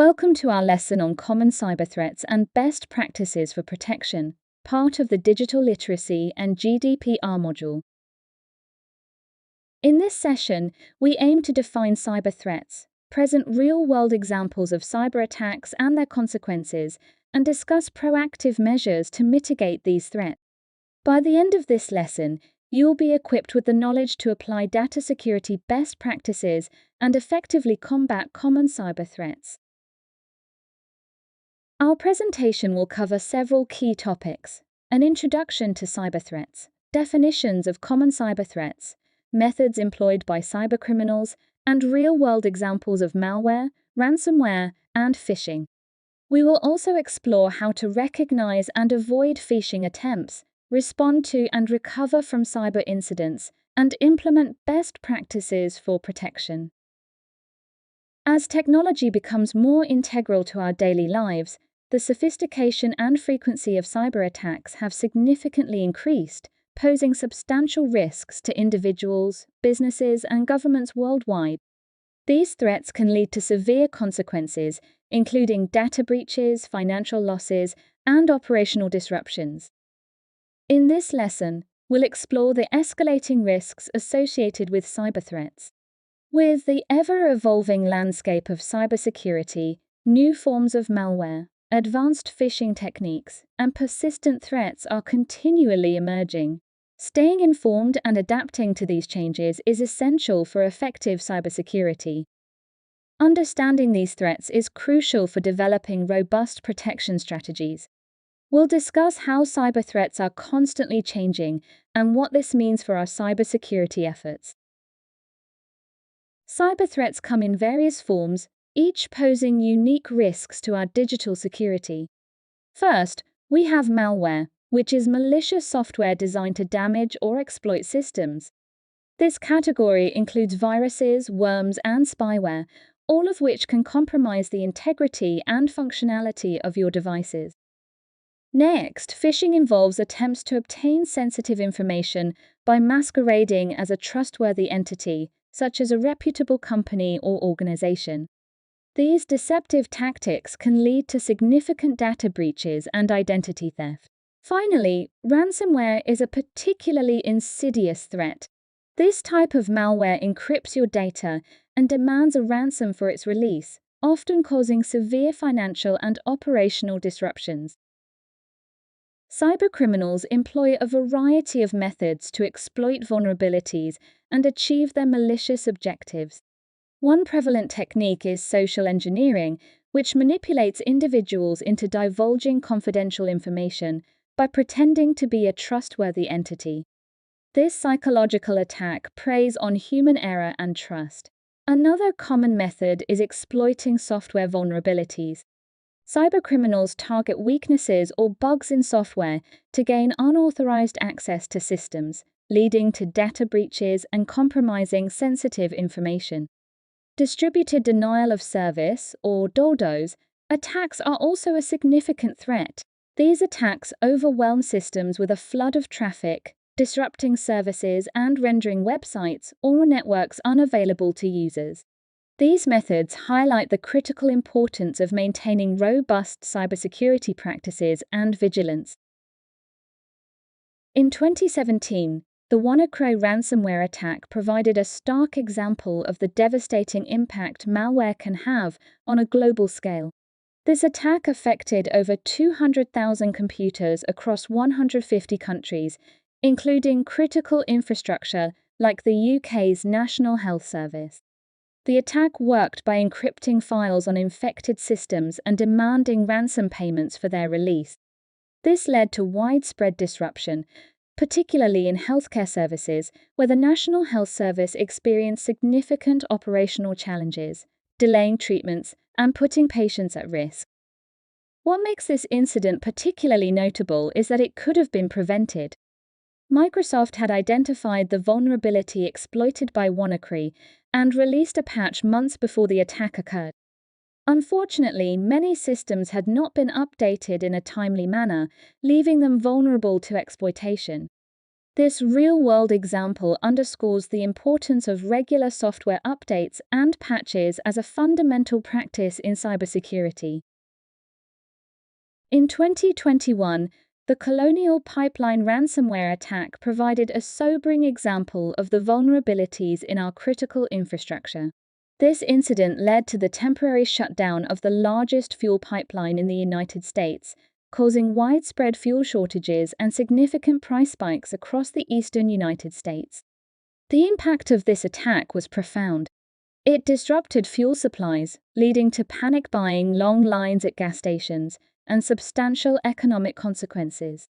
Welcome to our lesson on common cyber threats and best practices for protection, part of the Digital Literacy and GDPR module. In this session, we aim to define cyber threats, present real-world examples of cyber attacks and their consequences, and discuss proactive measures to mitigate these threats. By the end of this lesson, you will be equipped with the knowledge to apply data security best practices and effectively combat common cyber threats. Our presentation will cover several key topics: an introduction to cyber threats, definitions of common cyber threats, methods employed by cybercriminals, and real-world examples of malware, ransomware, and phishing. We will also explore how to recognize and avoid phishing attempts, respond to and recover from cyber incidents, and implement best practices for protection. As technology becomes more integral to our daily lives, the sophistication and frequency of cyber attacks have significantly increased, posing substantial risks to individuals, businesses, and governments worldwide. These threats can lead to severe consequences, including data breaches, financial losses, and operational disruptions. In this lesson, we'll explore the escalating risks associated with cyber threats. With the ever-evolving landscape of cybersecurity, new forms of malware, advanced phishing techniques, and persistent threats are continually emerging. Staying informed and adapting to these changes is essential for effective cybersecurity. Understanding these threats is crucial for developing robust protection strategies. We'll discuss how cyber threats are constantly changing and what this means for our cybersecurity efforts. Cyber threats come in various forms, each posing unique risks to our digital security. First, we have malware, which is malicious software designed to damage or exploit systems. This category includes viruses, worms, and spyware, all of which can compromise the integrity and functionality of your devices. Next, phishing involves attempts to obtain sensitive information by masquerading as a trustworthy entity, such as a reputable company or organization. These deceptive tactics can lead to significant data breaches and identity theft. Finally, ransomware is a particularly insidious threat. This type of malware encrypts your data and demands a ransom for its release, often causing severe financial and operational disruptions. Cybercriminals employ a variety of methods to exploit vulnerabilities and achieve their malicious objectives. One prevalent technique is social engineering, which manipulates individuals into divulging confidential information by pretending to be a trustworthy entity. This psychological attack preys on human error and trust. Another common method is exploiting software vulnerabilities. Cybercriminals target weaknesses or bugs in software to gain unauthorized access to systems, leading to data breaches and compromising sensitive information. Distributed denial of service, or DDoS, attacks are also a significant threat. These attacks overwhelm systems with a flood of traffic, disrupting services and rendering websites or networks unavailable to users. These methods highlight the critical importance of maintaining robust cybersecurity practices and vigilance. In 2017, the WannaCry ransomware attack provided a stark example of the devastating impact malware can have on a global scale. This attack affected over 200,000 computers across 150 countries, including critical infrastructure like the UK's National Health Service. The attack worked by encrypting files on infected systems and demanding ransom payments for their release. This led to widespread disruption, particularly in healthcare services, where the National Health Service experienced significant operational challenges, delaying treatments and putting patients at risk. What makes this incident particularly notable is that it could have been prevented. Microsoft had identified the vulnerability exploited by WannaCry and released a patch months before the attack occurred. Unfortunately, many systems had not been updated in a timely manner, leaving them vulnerable to exploitation. This real-world example underscores the importance of regular software updates and patches as a fundamental practice in cybersecurity. In 2021, the Colonial Pipeline ransomware attack provided a sobering example of the vulnerabilities in our critical infrastructure. This incident led to the temporary shutdown of the largest fuel pipeline in the United States, causing widespread fuel shortages and significant price spikes across the eastern United States. The impact of this attack was profound. It disrupted fuel supplies, leading to panic buying, long lines at gas stations, and substantial economic consequences.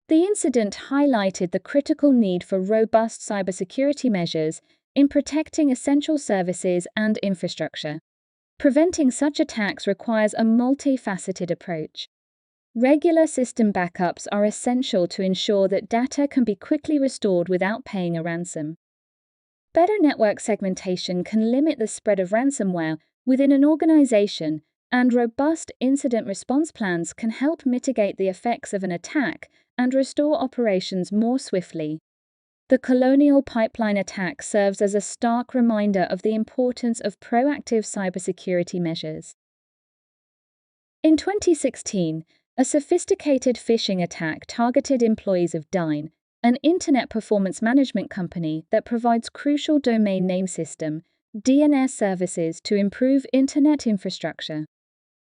The incident highlighted the critical need for robust cybersecurity measures in protecting essential services and infrastructure. Preventing such attacks requires a multifaceted approach. Regular system backups are essential to ensure that data can be quickly restored without paying a ransom. Better network segmentation can limit the spread of ransomware within an organization, and robust incident response plans can help mitigate the effects of an attack and restore operations more swiftly. The Colonial Pipeline attack serves as a stark reminder of the importance of proactive cybersecurity measures. In 2016, a sophisticated phishing attack targeted employees of Dyn, an internet performance management company that provides crucial domain name system (DNS) services to improve internet infrastructure.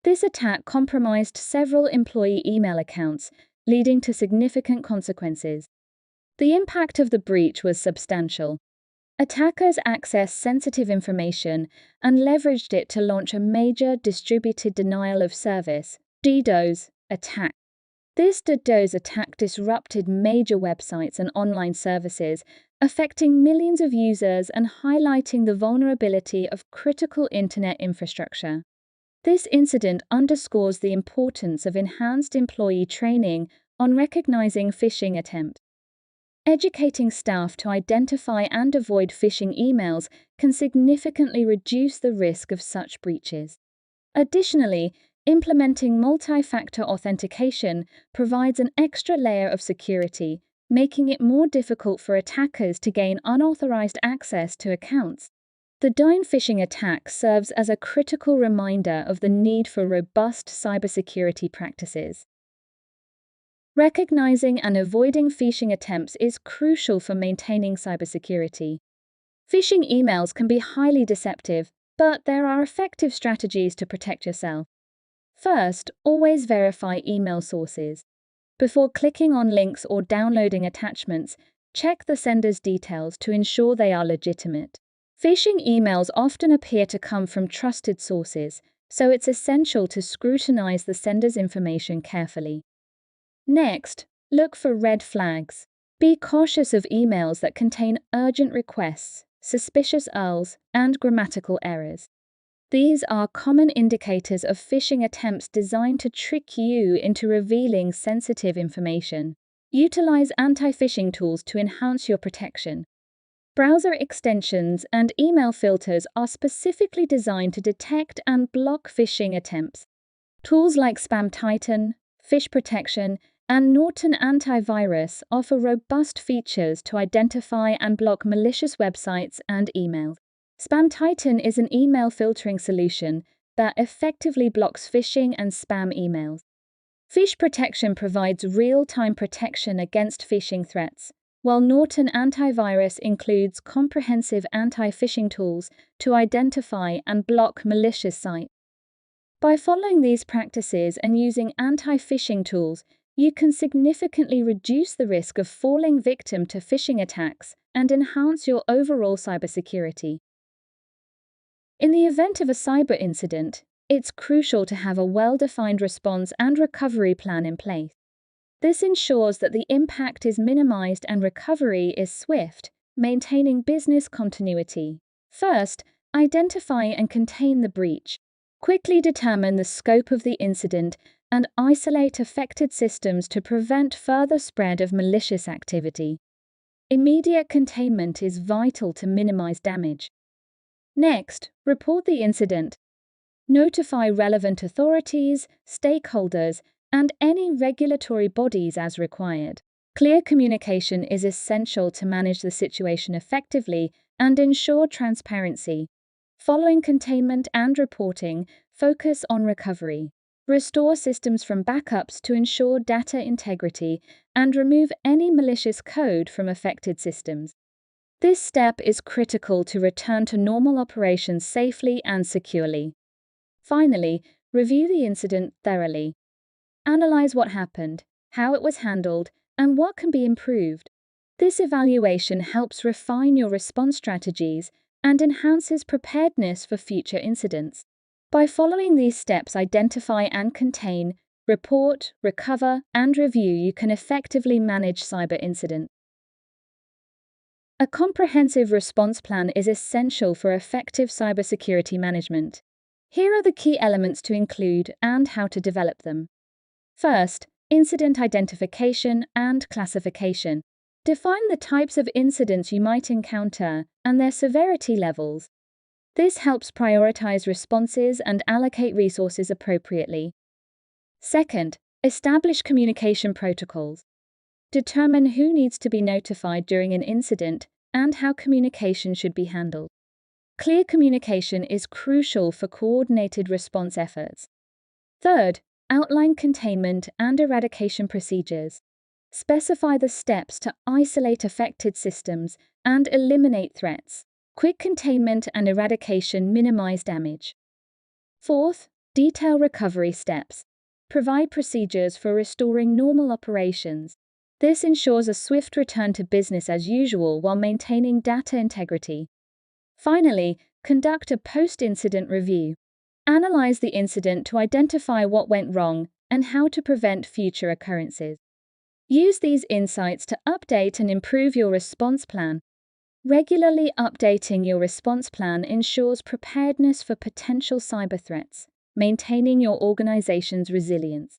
This attack compromised several employee email accounts, leading to significant consequences. The impact of the breach was substantial. Attackers accessed sensitive information and leveraged it to launch a major distributed denial of service (DDoS) attack. This DDoS attack disrupted major websites and online services, affecting millions of users and highlighting the vulnerability of critical internet infrastructure. This incident underscores the importance of enhanced employee training on recognizing phishing attempts. Educating staff to identify and avoid phishing emails can significantly reduce the risk of such breaches. Additionally, implementing multi-factor authentication provides an extra layer of security, making it more difficult for attackers to gain unauthorized access to accounts. The Dyn phishing attack serves as a critical reminder of the need for robust cybersecurity practices. Recognizing and avoiding phishing attempts is crucial for maintaining cybersecurity. Phishing emails can be highly deceptive, but there are effective strategies to protect yourself. First, always verify email sources. Before clicking on links or downloading attachments, check the sender's details to ensure they are legitimate. Phishing emails often appear to come from trusted sources, so it's essential to scrutinize the sender's information carefully. Next, look for red flags. Be cautious of emails that contain urgent requests, suspicious URLs, and grammatical errors. These are common indicators of phishing attempts designed to trick you into revealing sensitive information. Utilize anti-phishing tools to enhance your protection. Browser extensions and email filters are specifically designed to detect and block phishing attempts. Tools like Spam Titan, Phish Protection, and Norton Antivirus offer robust features to identify and block malicious websites and emails. Spam Titan is an email filtering solution that effectively blocks phishing and spam emails. Phish Protection provides real-time protection against phishing threats, while Norton Antivirus includes comprehensive anti-phishing tools to identify and block malicious sites. By following these practices and using anti-phishing tools, you can significantly reduce the risk of falling victim to phishing attacks and enhance your overall cybersecurity. In the event of a cyber incident, it's crucial to have a well-defined response and recovery plan in place. This ensures that the impact is minimized and recovery is swift, maintaining business continuity. First, identify and contain the breach. Quickly determine the scope of the incident and isolate affected systems to prevent further spread of malicious activity. Immediate containment is vital to minimize damage. Next, report the incident. Notify relevant authorities, stakeholders, and any regulatory bodies as required. Clear communication is essential to manage the situation effectively and ensure transparency. Following containment and reporting, focus on recovery. Restore systems from backups to ensure data integrity and remove any malicious code from affected systems. This step is critical to return to normal operations safely and securely. Finally, review the incident thoroughly. Analyze what happened, how it was handled, and what can be improved. This evaluation helps refine your response strategies and enhances preparedness for future incidents. By following these steps, identify and contain, report, recover, and review, you can effectively manage cyber incidents. A comprehensive response plan is essential for effective cybersecurity management. Here are the key elements to include and how to develop them. First, incident identification and classification. Define the types of incidents you might encounter and their severity levels. This helps prioritize responses and allocate resources appropriately. Second, establish communication protocols. Determine who needs to be notified during an incident and how communication should be handled. Clear communication is crucial for coordinated response efforts. Third, outline containment and eradication procedures. Specify the steps to isolate affected systems and eliminate threats. Quick containment and eradication minimize damage. Fourth, detail recovery steps. Provide procedures for restoring normal operations. This ensures a swift return to business as usual while maintaining data integrity. Finally, conduct a post-incident review. Analyze the incident to identify what went wrong and how to prevent future occurrences. Use these insights to update and improve your response plan. Regularly updating your response plan ensures preparedness for potential cyber threats, maintaining your organization's resilience.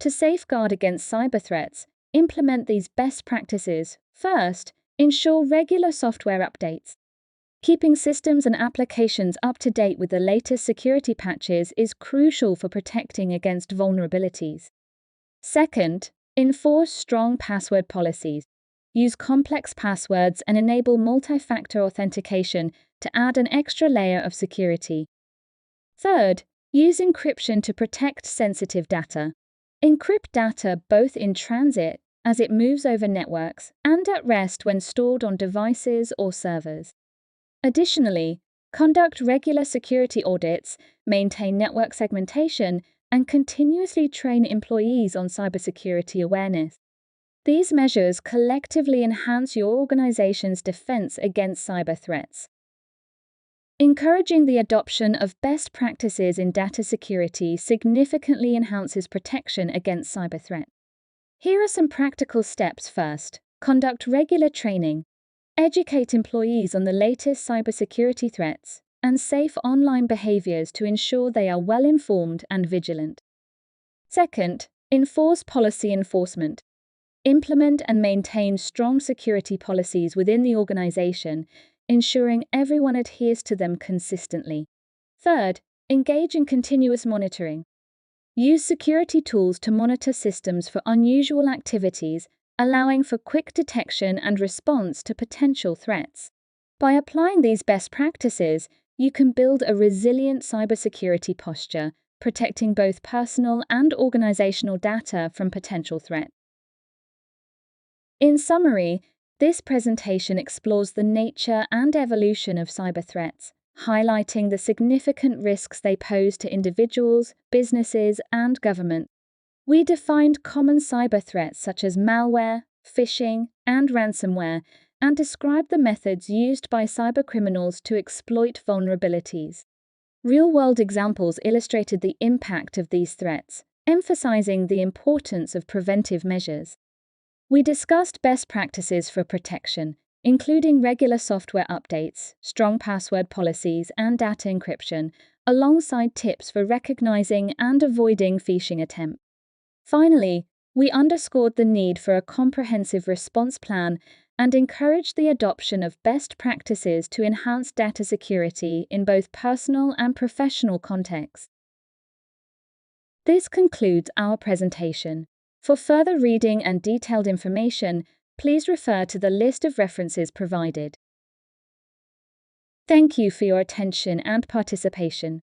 To safeguard against cyber threats, implement these best practices. First, ensure regular software updates. Keeping systems and applications up to date with the latest security patches is crucial for protecting against vulnerabilities. Second, enforce strong password policies. Use complex passwords and enable multi-factor authentication to add an extra layer of security. Third, use encryption to protect sensitive data. Encrypt data both in transit, as it moves over networks, and at rest when stored on devices or servers. Additionally, conduct regular security audits, maintain network segmentation, and continuously train employees on cybersecurity awareness. These measures collectively enhance your organization's defense against cyber threats. Encouraging the adoption of best practices in data security significantly enhances protection against cyber threats. Here are some practical steps. First, conduct regular training. Educate employees on the latest cybersecurity threats and safe online behaviors to ensure they are well informed and vigilant. Second, enforce policy enforcement. Implement and maintain strong security policies within the organization, ensuring everyone adheres to them consistently. Third, engage in continuous monitoring. Use security tools to monitor systems for unusual activities, allowing for quick detection and response to potential threats. By applying these best practices, you can build a resilient cybersecurity posture, protecting both personal and organizational data from potential threats. In summary, this presentation explores the nature and evolution of cyber threats, highlighting the significant risks they pose to individuals, businesses, and governments. We defined common cyber threats such as malware, phishing, and ransomware, and described the methods used by cybercriminals to exploit vulnerabilities. Real-world examples illustrated the impact of these threats, emphasizing the importance of preventive measures. We discussed best practices for protection, including regular software updates, strong password policies, and data encryption, alongside tips for recognizing and avoiding phishing attempts. Finally, we underscored the need for a comprehensive response plan and encouraged the adoption of best practices to enhance data security in both personal and professional contexts. This concludes our presentation. For further reading and detailed information, please refer to the list of references provided. Thank you for your attention and participation.